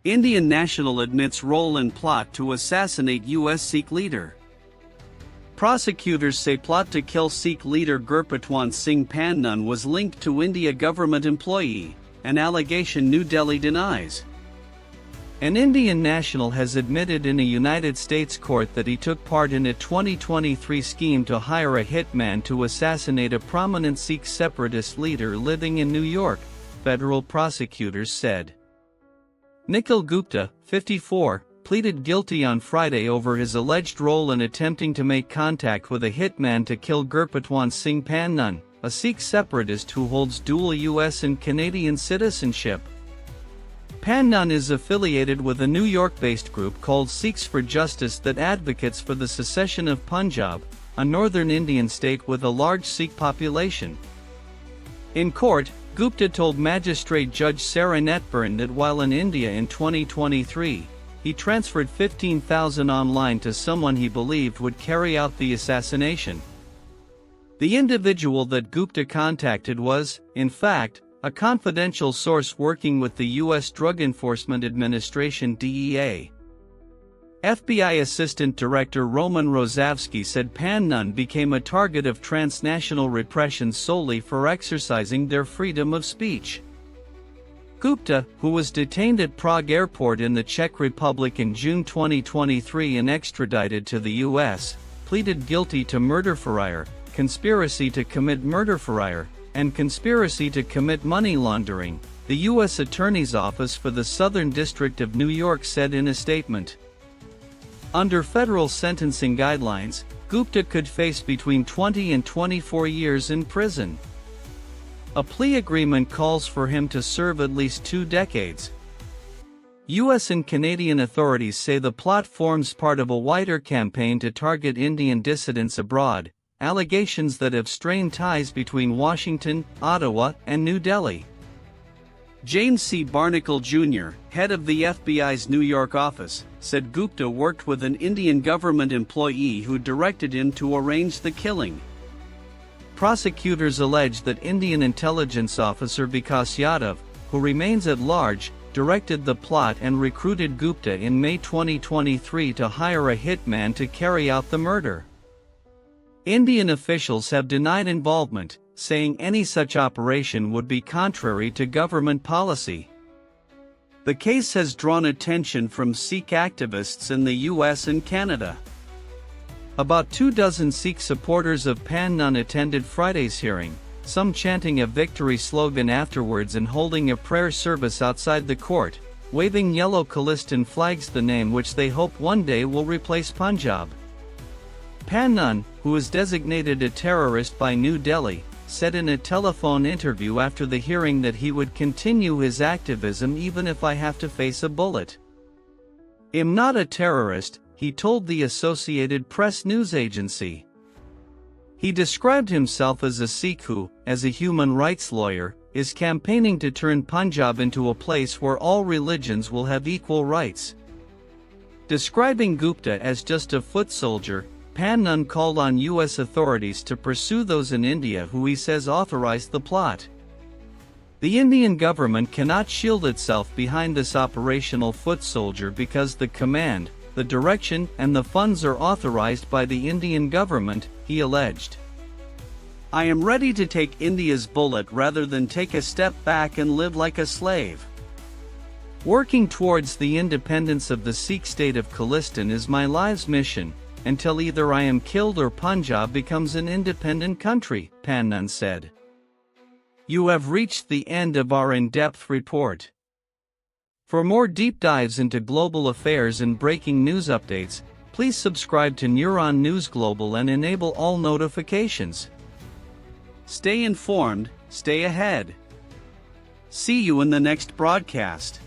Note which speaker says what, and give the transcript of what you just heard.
Speaker 1: Indian national admits role in plot to assassinate US Sikh leader. Prosecutors say plot to kill Sikh leader Gurpatwant Singh Pannan was linked to India government employee, an allegation New Delhi denies. An Indian national has admitted in a United States court that he took part in a 2023 scheme to hire a hitman to assassinate a prominent Sikh separatist leader living in New York, federal prosecutors said. Nikhil Gupta, 54, pleaded guilty on Friday over his alleged role in attempting to make contact with a hitman to kill Gurpatwant Singh Pannan, a Sikh separatist who holds dual US and Canadian citizenship. Pannan is affiliated with a New York-based group called Sikhs for Justice that advocates for the secession of Punjab, a northern Indian state with a large Sikh population. In court, Gupta told Magistrate Judge Sarah Netburn that while in India in 2023, he transferred $15,000 online to someone he believed would carry out the assassination. The individual that Gupta contacted was, in fact, a confidential source working with the U.S. Drug Enforcement Administration (DEA). FBI Assistant Director Roman Rosavsky said Pannan became a target of transnational repression solely for exercising their freedom of speech. Gupta, who was detained at Prague Airport in the Czech Republic in June 2023 and extradited to the U.S., pleaded guilty to murder for hire, conspiracy to commit murder for hire, and conspiracy to commit money laundering, the U.S. Attorney's Office for the Southern District of New York said in a statement. Under federal sentencing guidelines, Gupta could face between 20 and 24 years in prison. A plea agreement calls for him to serve at least 2 decades. U.S. and Canadian authorities say the plot forms part of a wider campaign to target Indian dissidents abroad, allegations that have strained ties between Washington, Ottawa, and New Delhi. James C. Barnacle Jr., head of the FBI's New York office, said Gupta worked with an Indian government employee who directed him to arrange the killing. Prosecutors allege that Indian intelligence officer Vikas Yadav, who remains at large, directed the plot and recruited Gupta in May 2023 to hire a hitman to carry out the murder. Indian officials have denied involvement, saying any such operation would be contrary to government policy. The case has drawn attention from Sikh activists in the US and Canada. About 24 Sikh supporters of Pannan attended Friday's hearing, some chanting a victory slogan afterwards and holding a prayer service outside the court, waving yellow Khalistan flags, the name which they hope one day will replace Punjab. Pannan, who is designated a terrorist by New Delhi, said in a telephone interview after the hearing that he would continue his activism even if I have to face a bullet. "I'm not a terrorist," he told the Associated Press news agency. He described himself as a Sikh who, as a human rights lawyer, is campaigning to turn Punjab into a place where all religions will have equal rights. Describing Gupta as just a foot soldier, Pannan called on U.S. authorities to pursue those in India who he says authorized the plot. The Indian government cannot shield itself behind this operational foot soldier because the command, the direction, and the funds are authorized by the Indian government, he alleged. "I am ready to take India's bullet rather than take a step back and live like a slave. Working towards the independence of the Sikh state of Khalistan is my life's mission, until either I am killed or Punjab becomes an independent country," Pannan said. You have reached the end of our in-depth report. For more deep dives into global affairs and breaking news updates, please subscribe to Neuron News Global and enable all notifications. Stay informed, stay ahead. See you in the next broadcast.